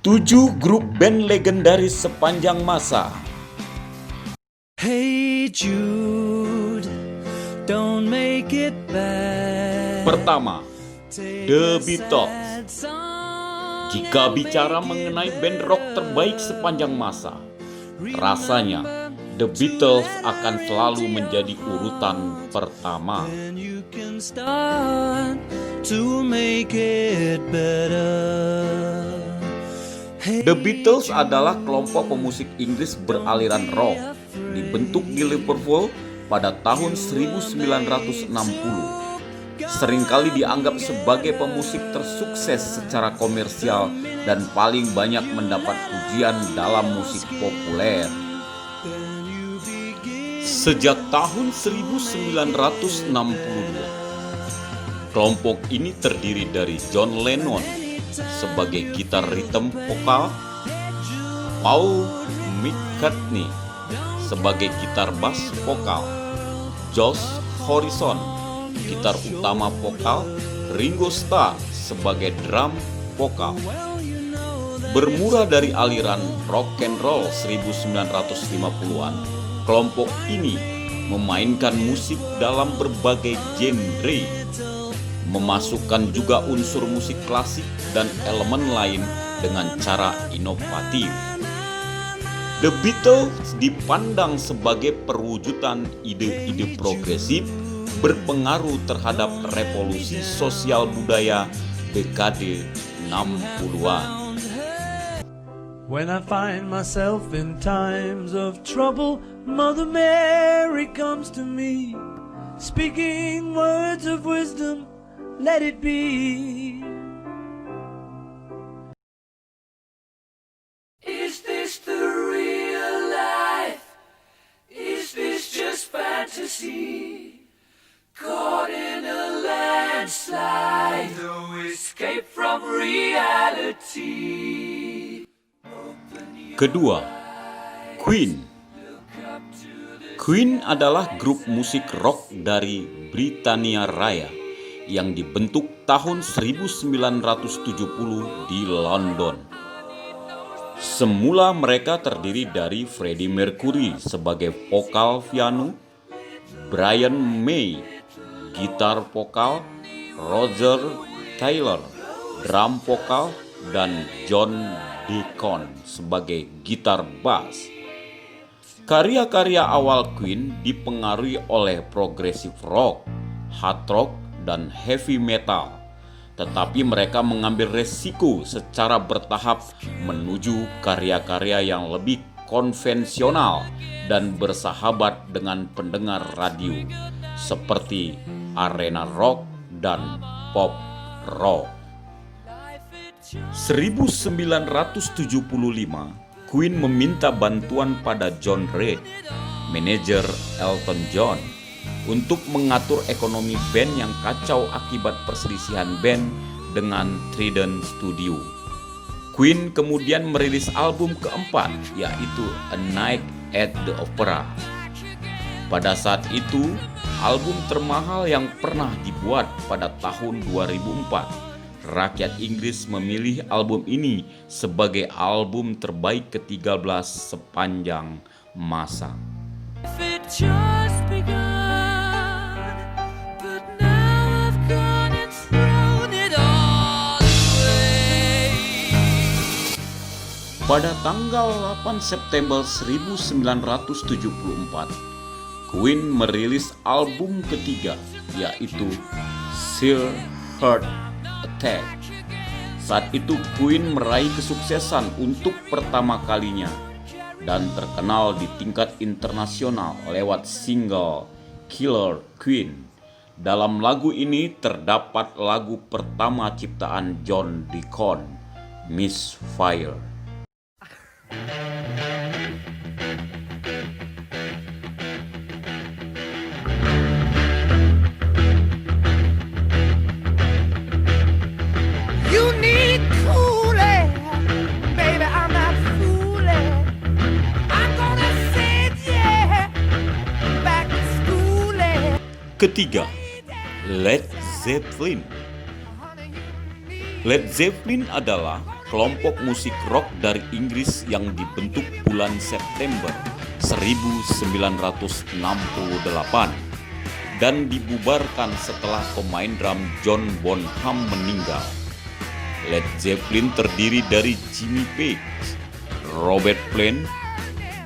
7 grup band legendaris sepanjang masa. Hey Jude, don't make it bad. Pertama, The Beatles. Jika bicara mengenai band rock terbaik sepanjang masa, rasanya The Beatles akan selalu menjadi urutan pertama. You can start to make it better. The Beatles adalah kelompok pemusik Inggris beraliran rock, dibentuk di Liverpool pada tahun 1960. Seringkali dianggap sebagai pemusik tersukses secara komersial dan paling banyak mendapat pujian dalam musik populer. Sejak tahun 1962, kelompok ini terdiri dari John Lennon sebagai gitar rhythm vokal, Paul McCartney sebagai gitar bass vokal, Josh Harrison gitar utama vokal, Ringo Starr sebagai drum vokal. Bermula dari aliran rock and roll 1950-an, kelompok ini memainkan musik dalam berbagai genre, memasukkan juga unsur musik klasik dan elemen lain dengan cara inovatif. The Beatles dipandang sebagai perwujudan ide-ide progresif berpengaruh terhadap revolusi sosial budaya dekade 60-an. When I find myself in times of trouble, Mother Mary comes to me, speaking words of wisdom, let it be. Is this the real life? Is this just fantasy? Caught in a landslide, no escape from reality. Kedua, Queen. Queen adalah grup musik rock dari Britania Raya yang dibentuk tahun 1970 di London. Semula mereka terdiri dari Freddie Mercury sebagai vokal piano, Brian May gitar vokal, Roger Taylor drum vokal, dan John Deacon sebagai gitar bass. Karya-karya awal Queen dipengaruhi oleh progressive rock, hard rock, dan heavy metal. Tetapi mereka mengambil resiko secara bertahap menuju karya-karya yang lebih konvensional dan bersahabat dengan pendengar radio, seperti arena rock dan pop rock. 1975, Queen meminta bantuan pada John Reid, manajer Elton John, untuk mengatur ekonomi band yang kacau akibat perselisihan band dengan Trident Studio. Queen kemudian merilis album keempat, yaitu A Night at the Opera. Pada saat itu, album termahal yang pernah dibuat pada tahun 2004. Rakyat Inggris memilih album ini sebagai album terbaik ke-13 sepanjang masa. Pada tanggal 8 September 1974, Queen merilis album ketiga, yaitu Sheer Heart Attack. Saat itu Queen meraih kesuksesan untuk pertama kalinya dan terkenal di tingkat internasional lewat single Killer Queen. Dalam lagu ini terdapat lagu pertama ciptaan John Deacon, Misfire. Ketiga, Led Zeppelin. Led Zeppelin adalah kelompok musik rock dari Inggris yang dibentuk bulan September 1968 dan dibubarkan setelah pemain drum John Bonham meninggal. Led Zeppelin terdiri dari Jimmy Page, Robert Plant,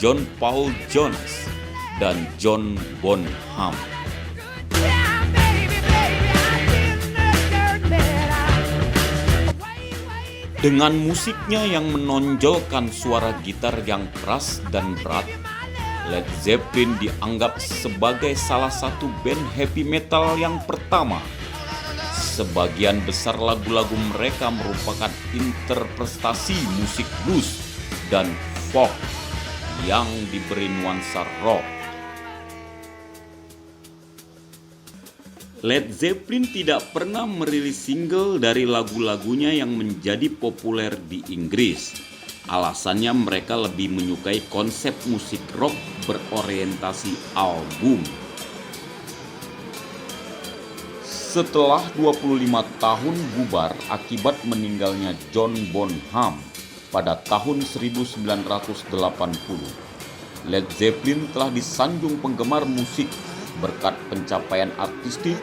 John Paul Jones, dan John Bonham. Dengan musiknya yang menonjolkan suara gitar yang keras dan berat, Led Zeppelin dianggap sebagai salah satu band heavy metal yang pertama. Sebagian besar lagu-lagu mereka merupakan interpretasi musik blues dan folk yang diberi nuansa rock. Led Zeppelin tidak pernah merilis single dari lagu-lagunya yang menjadi populer di Inggris. Alasannya mereka lebih menyukai konsep musik rock berorientasi album. Setelah 25 tahun bubar akibat meninggalnya John Bonham pada tahun 1980, Led Zeppelin telah disanjung penggemar musik berkat pencapaian artistik,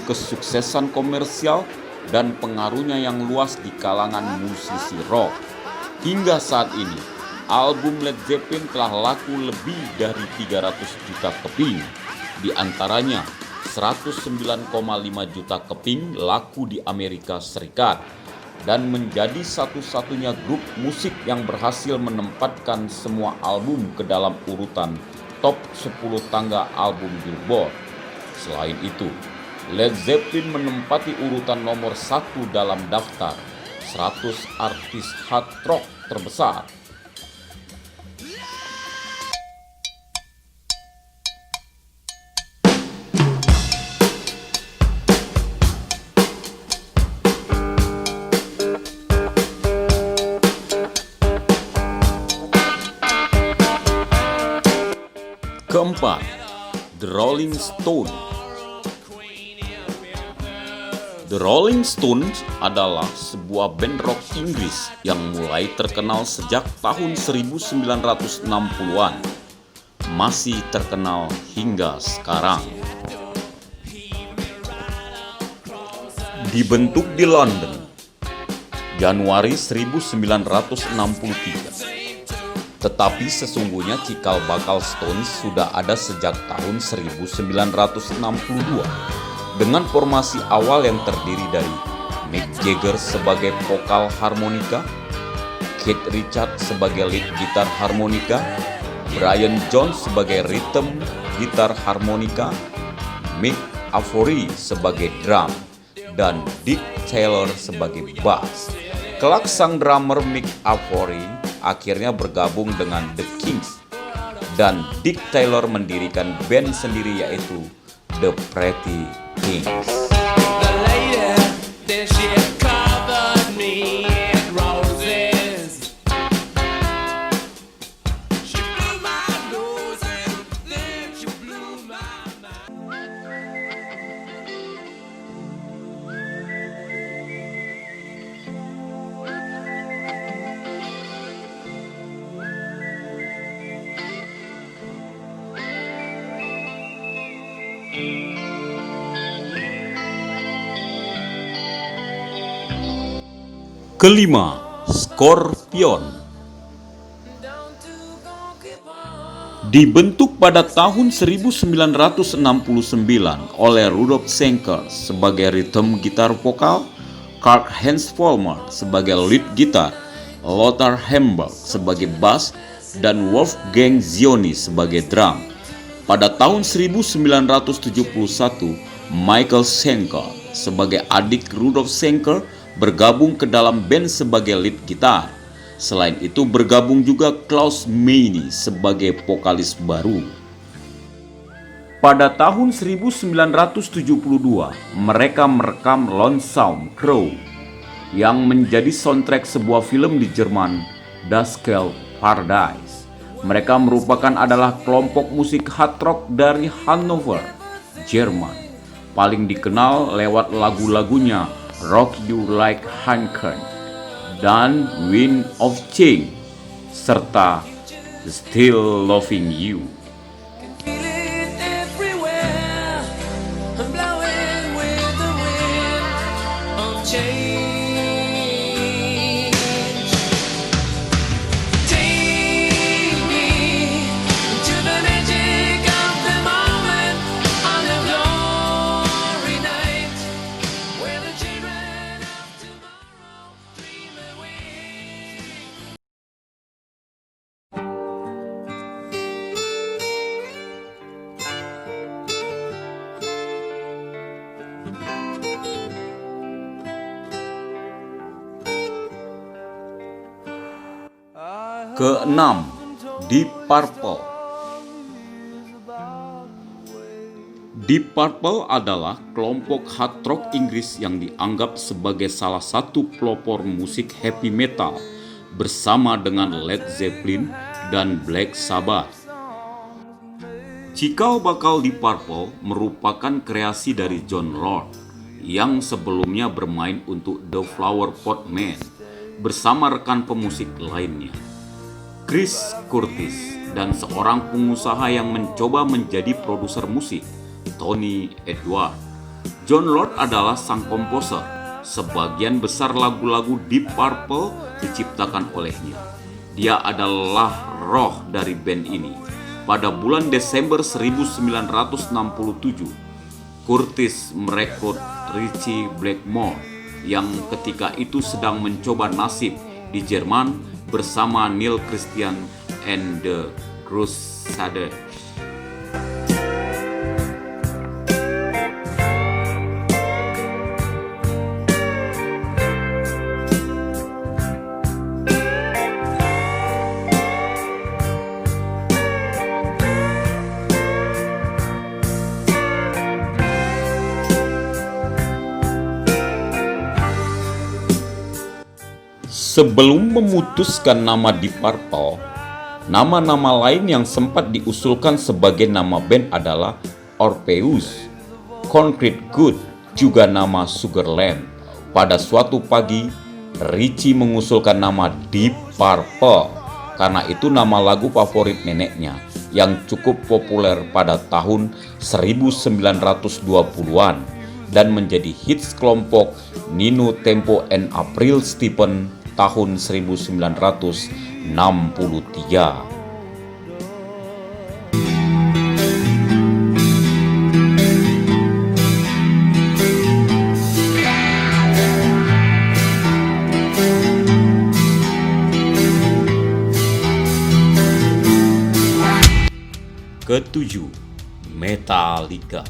kesuksesan komersial, dan pengaruhnya yang luas di kalangan musisi rock. Hingga saat ini, album Led Zeppelin telah laku lebih dari 300 juta keping. Di antaranya, 109,5 juta keping laku di Amerika Serikat dan menjadi satu-satunya grup musik yang berhasil menempatkan semua album ke dalam urutan top 10 tangga album Billboard. Selain itu, Led Zeppelin menempati urutan nomor 1 dalam daftar 100 artis hard rock terbesar. Keempat, The Rolling Stones. The Rolling Stones adalah sebuah band rock Inggris yang mulai terkenal sejak tahun 1960-an. Masih terkenal hingga sekarang. Dibentuk di London, Januari 1963. Tetapi sesungguhnya cikal bakal Stones sudah ada sejak tahun 1962 dengan formasi awal yang terdiri dari Mick Jagger sebagai vokal harmonika, Keith Richards sebagai lead gitar harmonika, Brian Jones sebagai rhythm gitar harmonika, Mick Avory sebagai drum, dan Dick Taylor sebagai bass. Kelak sang drummer Mick Avory akhirnya bergabung dengan The Kinks dan Dick Taylor mendirikan band sendiri yaitu The Pretty Kings. Kelima, Scorpion. Dibentuk pada tahun 1969 oleh Rudolf Schenker sebagai rhythm gitar vokal, Karl Heinz Vollmer sebagai lead gitar, Lothar Hemberg sebagai bass, dan Wolfgang Zioni sebagai drum. Pada tahun 1971, Michael Schenker sebagai adik Rudolf Schenker bergabung ke dalam band sebagai lead gitar. Selain itu bergabung juga Klaus Meine sebagai vokalis baru. Pada tahun 1972, mereka merekam Lonesome Crow yang menjadi soundtrack sebuah film di Jerman, Das Kahl Paradise. Mereka merupakan adalah kelompok musik hard rock dari Hannover, Jerman. Paling dikenal lewat lagu-lagunya Rock You Like Hurricane, dan Wind of Change, serta Still Loving You. Feel it everywhere, I'm blowing with the wind of change. Take me to the magic of the moment on a glory night, where the children of tomorrow dream away. Keenam, Deep Purple. Deep Purple adalah kelompok hard rock Inggris yang dianggap sebagai salah satu pelopor musik heavy metal bersama dengan Led Zeppelin dan Black Sabbath. Cikal bakal Deep Purple merupakan kreasi dari Jon Lord yang sebelumnya bermain untuk The Flower Pot Man bersama rekan pemusik lainnya, Chris Curtis, dan seorang pengusaha yang mencoba menjadi produser musik, Tony Edward. Jon Lord adalah sang komposer. Sebagian besar lagu-lagu Deep Purple diciptakan olehnya. Dia adalah roh dari band ini. Pada bulan Desember 1967, Curtis merekrut Ritchie Blackmore yang ketika itu sedang mencoba nasib di Jerman bersama Neil Christian and the Crusaders. Sebelum memutuskan nama Deep Purple, nama-nama lain yang sempat diusulkan sebagai nama band adalah Orpheus, Concrete Good, juga nama Sugarland. Pada suatu pagi, Ritchie mengusulkan nama Deep Purple karena itu nama lagu favorit neneknya yang cukup populer pada tahun 1920-an dan menjadi hits kelompok Nino Tempo and April Stephen tahun 1963. Ketujuh, Metallica.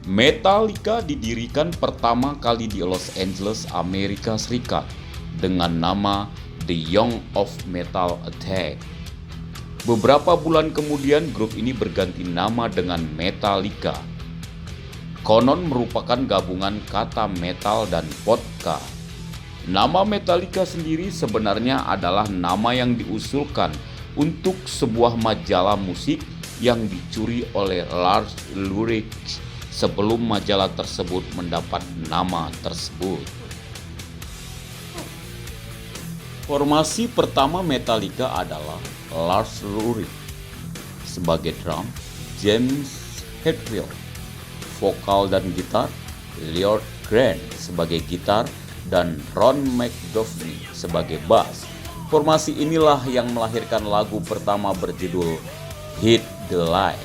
Metallica didirikan pertama kali di Los Angeles, Amerika Serikat dengan nama The Young of Metal Attack. Beberapa bulan kemudian grup ini berganti nama dengan Metallica. Konon merupakan gabungan kata metal dan vodka. Nama Metallica sendiri sebenarnya adalah nama yang diusulkan untuk sebuah majalah musik yang dicuri oleh Lars Ulrich sebelum majalah tersebut mendapat nama tersebut. Formasi pertama Metallica adalah Lars Ulrich sebagai drum, James Hetfield vokal dan gitar, Lloyd Grant sebagai gitar, dan Ron McDovney sebagai bass. Formasi inilah yang melahirkan lagu pertama berjudul Hit the Light.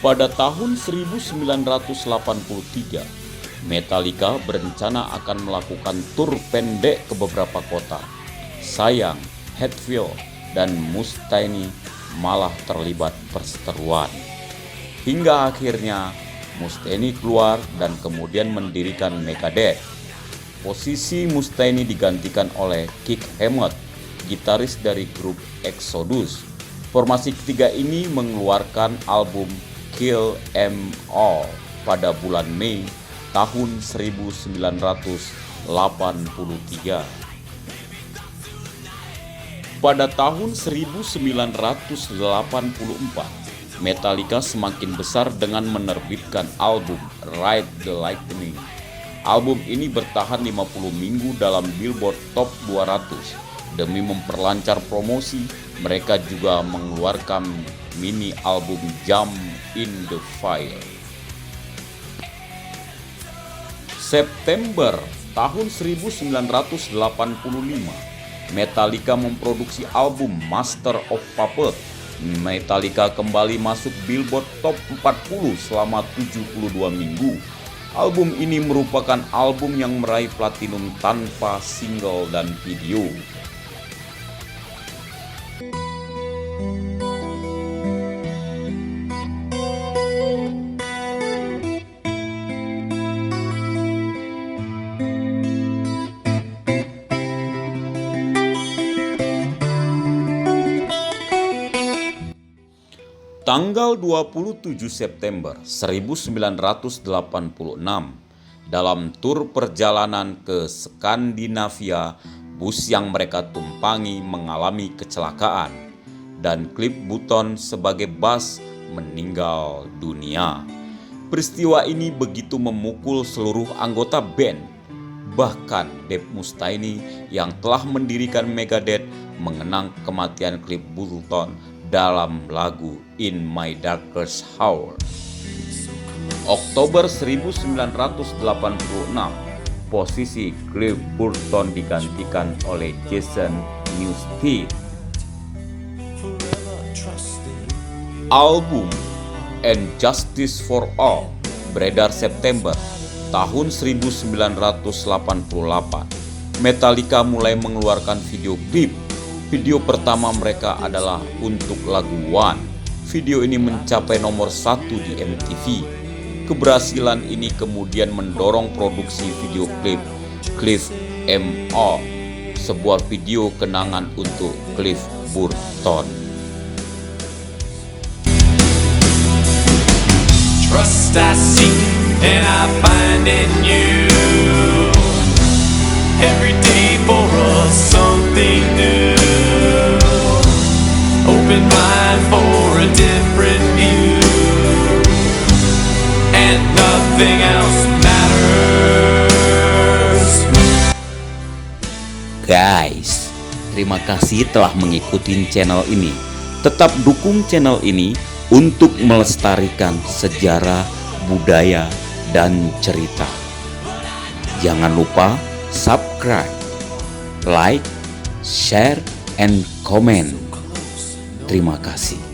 Pada tahun 1983, Metallica berencana akan melakukan tur pendek ke beberapa kota. Sayang, Hetfield dan Mustaine malah terlibat perseteruan. Hingga akhirnya Mustaine keluar dan kemudian mendirikan Megadeth. Posisi Mustaine digantikan oleh Kirk Hammett, gitaris dari grup Exodus. Formasi ketiga ini mengeluarkan album Kill 'Em All pada bulan Mei tahun 1983. Pada tahun 1984, Metallica semakin besar dengan menerbitkan album Ride the Lightning. Album ini bertahan 50 minggu dalam Billboard Top 200. Demi memperlancar promosi, mereka juga mengeluarkan mini album Jump in the Fire. September tahun 1985, Metallica memproduksi album Master of Puppets. Metallica kembali masuk Billboard Top 40 selama 72 minggu. Album ini merupakan album yang meraih platinum tanpa single dan video. Tanggal 27 September 1986, dalam tur perjalanan ke Skandinavia, bus yang mereka tumpangi mengalami kecelakaan dan Cliff Burton sebagai bass meninggal dunia. Peristiwa ini begitu memukul seluruh anggota band. Bahkan Dave Mustaine yang telah mendirikan Megadeth mengenang kematian Cliff Burton dalam lagu In My Darkest Hour. Oktober 1986, posisi Cliff Burton digantikan oleh Jason Newsted. Album And Justice for All beredar September tahun 1988. Metallica mulai mengeluarkan video klip. Video pertama mereka adalah untuk lagu One. Video ini mencapai nomor 1 di MTV. Keberhasilan ini kemudian mendorong produksi video klip Cliff M.O., sebuah video kenangan untuk Cliff Burton. Trust I seek and I find in you. Every day for us something new. Open mind for a different view, and nothing else matters. Guys, terima kasih telah mengikuti channel ini. Tetap dukung channel ini untuk melestarikan sejarah, budaya, dan cerita. Jangan lupa subscribe, like, share, and comment. Terima kasih.